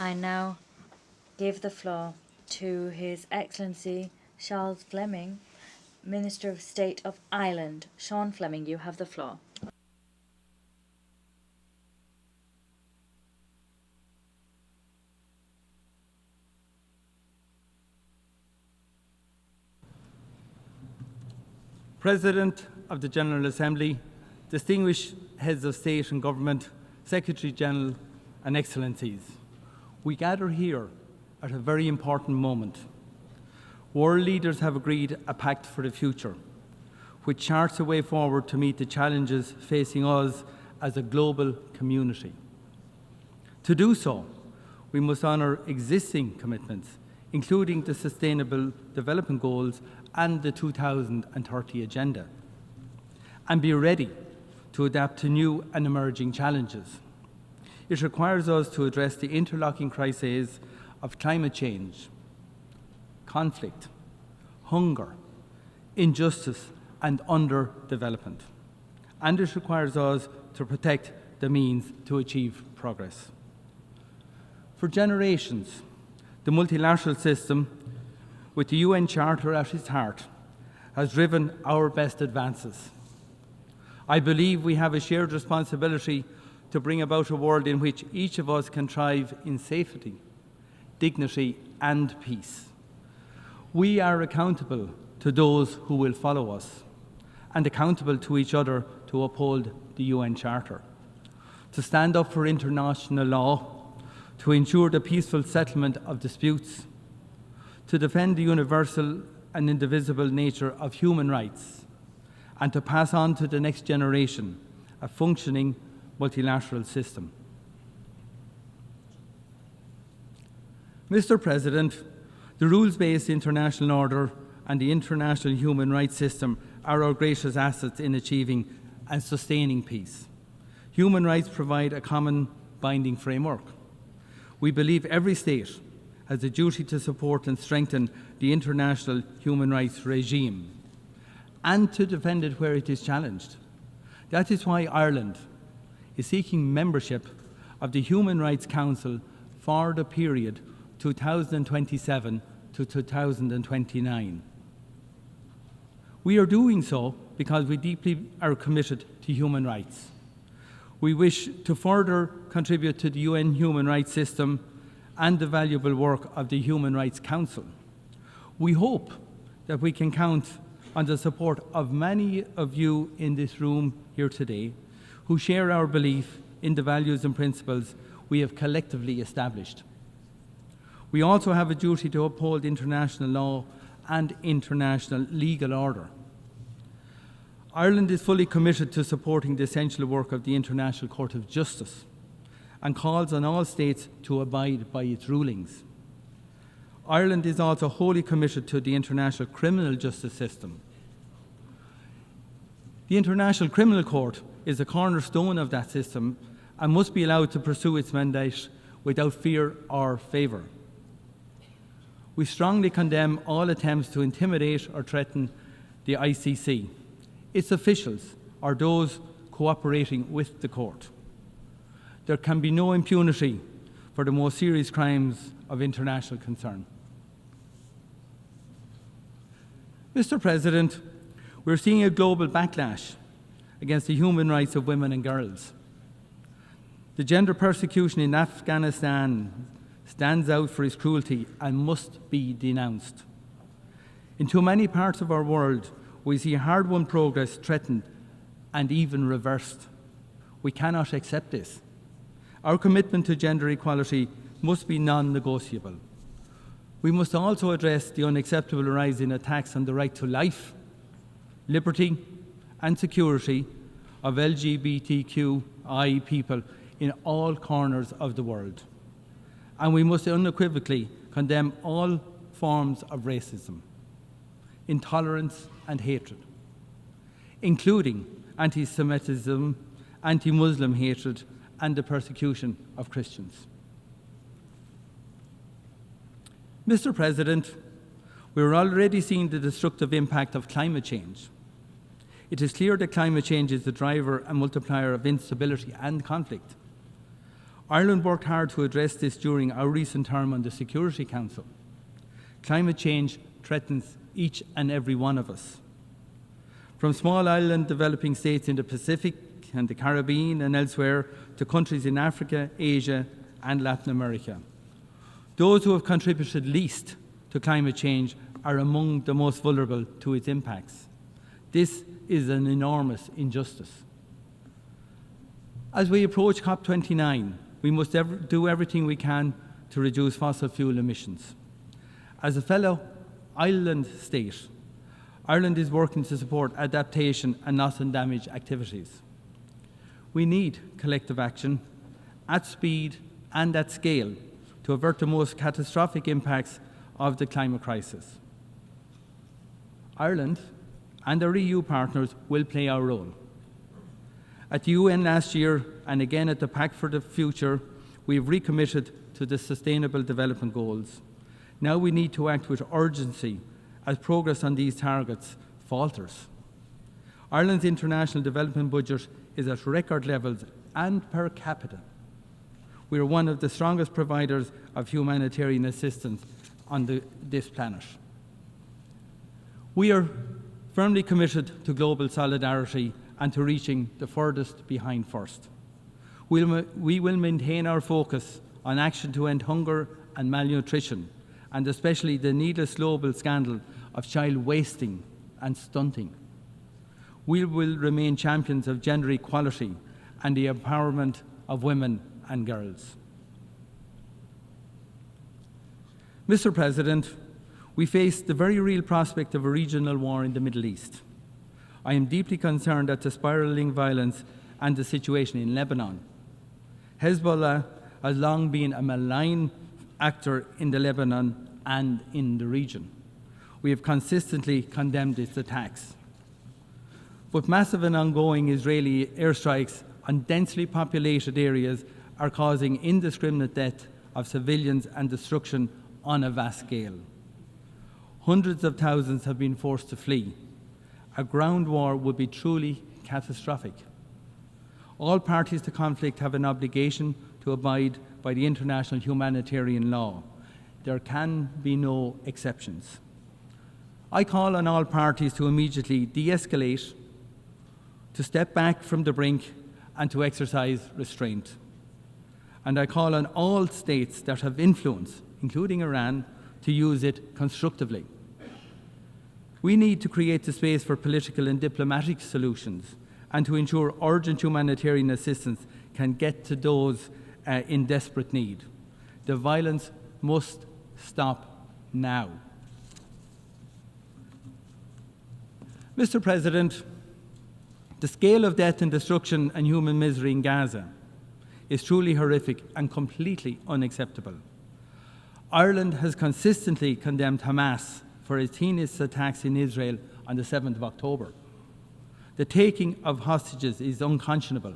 I now give the floor to His Excellency Charles Fleming, Minister of State of Ireland. Seán Fleming, you have the floor. President of the General Assembly, distinguished heads of state and government, Secretary General and Excellencies, we gather here at a very important moment. World leaders have agreed a pact for the future, which charts a way forward to meet the challenges facing us as a global community. To do so, we must honour existing commitments, including the Sustainable Development Goals and the 2030 Agenda, and be ready to adapt to new and emerging challenges. It requires us to address the interlocking crises of climate change, conflict, hunger, injustice and underdevelopment. And it requires us to protect the means to achieve progress. For generations, the multilateral system, with the UN Charter at its heart, has driven our best advances. I believe we have a shared responsibility to bring about a world in which each of us can thrive in safety, dignity and peace. We are accountable to those who will follow us and accountable to each other to uphold the UN Charter, to stand up for international law, to ensure the peaceful settlement of disputes, to defend the universal and indivisible nature of human rights, and to pass on to the next generation a functioning multilateral system. Mr. President, the rules-based international order and the international human rights system are our greatest assets in achieving and sustaining peace. Human rights provide a common binding framework. We believe every state has a duty to support and strengthen the international human rights regime and to defend it where it is challenged. That is why Ireland is seeking membership of the Human Rights Council for the period 2027 to 2029. We are doing so because we deeply are committed to human rights. We wish to further contribute to the UN human rights system and the valuable work of the Human Rights Council. We hope that we can count on the support of many of you in this room here today who share our belief in the values and principles we have collectively established. We also have a duty to uphold international law and international legal order. Ireland is fully committed to supporting the essential work of the International Court of Justice and calls on all states to abide by its rulings. Ireland is also wholly committed to the international criminal justice system. The International Criminal Court is a cornerstone of that system and must be allowed to pursue its mandate without fear or favour. We strongly condemn all attempts to intimidate or threaten the ICC, its officials, or those cooperating with the court. There can be no impunity for the most serious crimes of international concern. Mr. President, we're seeing a global backlash against the human rights of women and girls. The gender persecution in Afghanistan stands out for its cruelty and must be denounced. In too many parts of our world, we see hard-won progress threatened and even reversed. We cannot accept this. Our commitment to gender equality must be non-negotiable. We must also address the unacceptable rise in attacks on the right to life, liberty and security of LGBTQI people in all corners of the world. And we must unequivocally condemn all forms of racism, intolerance and hatred, including anti-Semitism, anti-Muslim hatred and the persecution of Christians. Mr. President, we are already seeing the destructive impact of climate change. It is clear that climate change is the driver and multiplier of instability and conflict. Ireland worked hard to address this during our recent term on the Security Council. Climate change threatens each and every one of us. From small island developing states in the Pacific and the Caribbean and elsewhere to countries in Africa, Asia and Latin America. Those who have contributed least to climate change are among the most vulnerable to its impacts. This is an enormous injustice. As we approach COP29, we must do everything we can to reduce fossil fuel emissions. As a fellow island state, Ireland is working to support adaptation and loss and damage activities. We need collective action at speed and at scale to avert the most catastrophic impacts of the climate crisis. Ireland and our EU partners will play our role. At the UN last year and again at the Pact for the Future, we have recommitted to the Sustainable Development Goals. Now we need to act with urgency as progress on these targets falters. Ireland's international development budget is at record levels and per capita. We are one of the strongest providers of humanitarian assistance on this planet. We are firmly committed to global solidarity and to reaching the furthest behind first. We will maintain our focus on action to end hunger and malnutrition, and especially the needless global scandal of child wasting and stunting. We will remain champions of gender equality and the empowerment of women and girls. Mr. President, we face the very real prospect of a regional war in the Middle East. I am deeply concerned at the spiralling violence and the situation in Lebanon. Hezbollah has long been a malign actor in the Lebanon and in the region. We have consistently condemned its attacks. But massive and ongoing Israeli airstrikes on densely populated areas are causing indiscriminate death of civilians and destruction on a vast scale. Hundreds of thousands have been forced to flee. A ground war would be truly catastrophic. All parties to conflict have an obligation to abide by the international humanitarian law. There can be no exceptions. I call on all parties to immediately de-escalate, to step back from the brink, and to exercise restraint. And I call on all states that have influence, including Iran, to use it constructively. We need to create the space for political and diplomatic solutions and to ensure urgent humanitarian assistance can get to those in desperate need. The violence must stop now. Mr. President, the scale of death and destruction and human misery in Gaza is truly horrific and completely unacceptable. Ireland has consistently condemned Hamas for its heinous attacks in Israel on the 7th of October. The taking of hostages is unconscionable.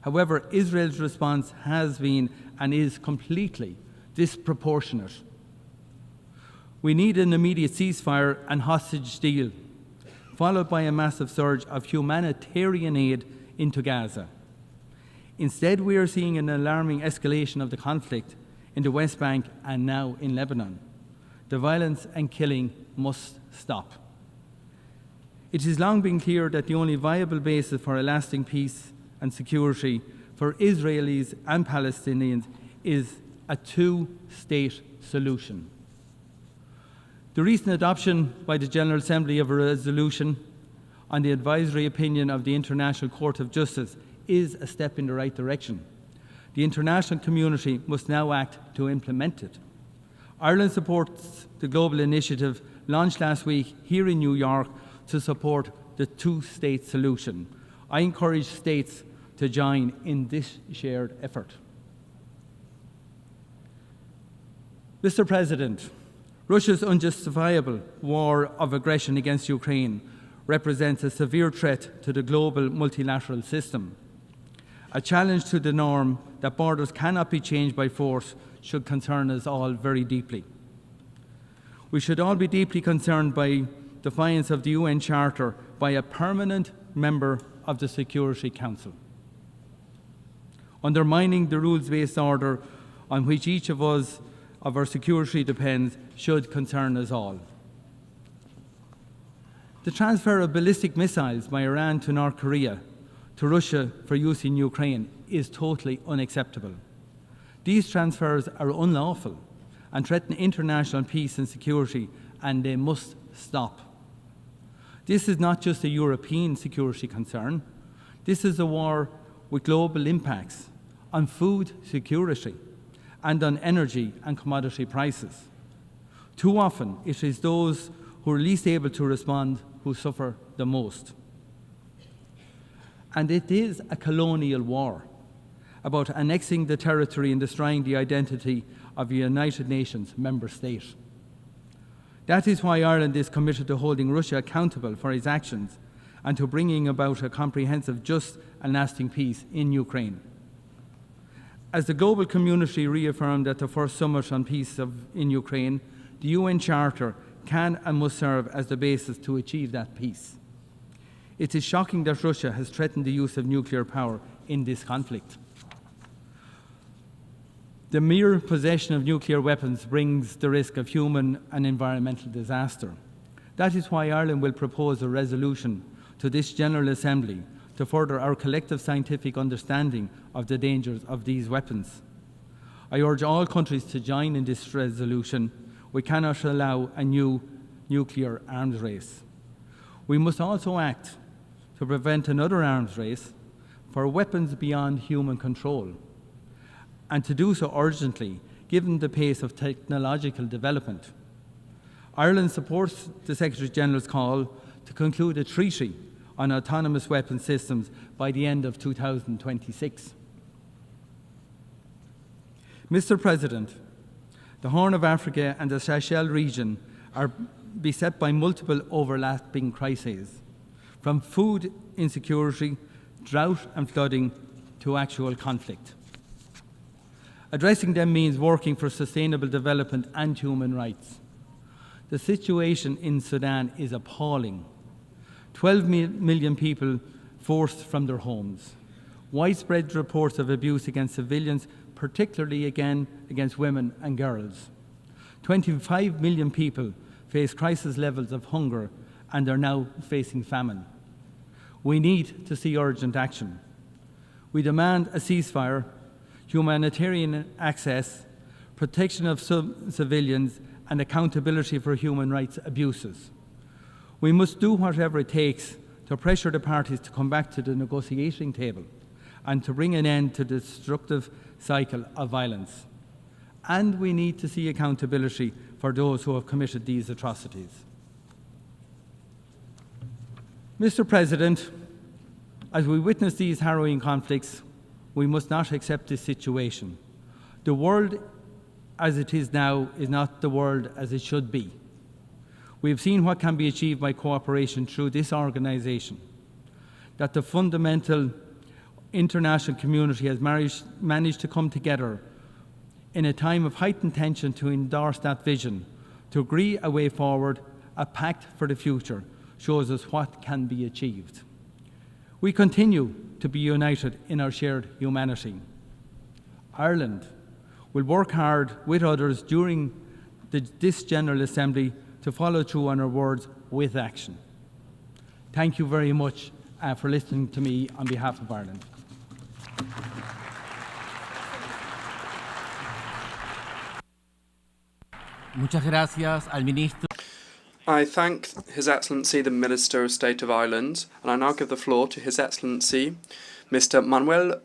However, Israel's response has been and is completely disproportionate. We need an immediate ceasefire and hostage deal, followed by a massive surge of humanitarian aid into Gaza. Instead, we are seeing an alarming escalation of the conflict in the West Bank and now in Lebanon. The violence and killing must stop. It has long been clear that the only viable basis for a lasting peace and security for Israelis and Palestinians is a two-state solution. The recent adoption by the General Assembly of a resolution on the advisory opinion of the International Court of Justice is a step in the right direction. The international community must now act to implement it. Ireland supports the global initiative launched last week here in New York to support the two-state solution. I encourage states to join in this shared effort. Mr. President, Russia's unjustifiable war of aggression against Ukraine represents a severe threat to the global multilateral system. A challenge to the norm that borders cannot be changed by force should concern us all very deeply. We should all be deeply concerned by defiance of the UN Charter by a permanent member of the Security Council. Undermining the rules-based order on which each of us, of our security depends, should concern us all. The transfer of ballistic missiles by Iran to North Korea, to Russia for use in Ukraine, is totally unacceptable. These transfers are unlawful and threaten international peace and security, and they must stop. This is not just a European security concern. This is a war with global impacts on food security and on energy and commodity prices. Too often, it is those who are least able to respond who suffer the most. And it is a colonial war about annexing the territory and destroying the identity of a United Nations member state. That is why Ireland is committed to holding Russia accountable for its actions and to bringing about a comprehensive, just and lasting peace in Ukraine. As the global community reaffirmed at the first summit on peace in Ukraine, the UN Charter can and must serve as the basis to achieve that peace. It is shocking that Russia has threatened the use of nuclear power in this conflict. The mere possession of nuclear weapons brings the risk of human and environmental disaster. That is why Ireland will propose a resolution to this General Assembly to further our collective scientific understanding of the dangers of these weapons. I urge all countries to join in this resolution. We cannot allow a new nuclear arms race. We must also act to prevent another arms race for weapons beyond human control, and to do so urgently, given the pace of technological development. Ireland supports the Secretary-General's call to conclude a treaty on autonomous weapon systems by the end of 2026. Mr. President, the Horn of Africa and the Seychelles region are beset by multiple overlapping crises, from food insecurity, drought and flooding, to actual conflict. Addressing them means working for sustainable development and human rights. The situation in Sudan is appalling. 12 million people forced from their homes. Widespread reports of abuse against civilians, particularly again against women and girls. 25 million people face crisis levels of hunger and are now facing famine. We need to see urgent action. We demand a ceasefire, humanitarian access, protection of civilians, and accountability for human rights abuses. We must do whatever it takes to pressure the parties to come back to the negotiating table and to bring an end to the destructive cycle of violence. And we need to see accountability for those who have committed these atrocities. Mr. President, as we witness these harrowing conflicts, we must not accept this situation. The world as it is now is not the world as it should be. We have seen what can be achieved by cooperation through this organisation, that the fundamental international community has managed to come together in a time of heightened tension to endorse that vision, to agree a way forward, a pact for the future, shows us what can be achieved. We continue to be united in our shared humanity. Ireland will work hard with others during this General Assembly to follow through on our words with action. Thank you very much for listening to me on behalf of Ireland. Muchas gracias al ministro. I thank His Excellency the Minister of State of Ireland, and I now give the floor to His Excellency Mr. Manuel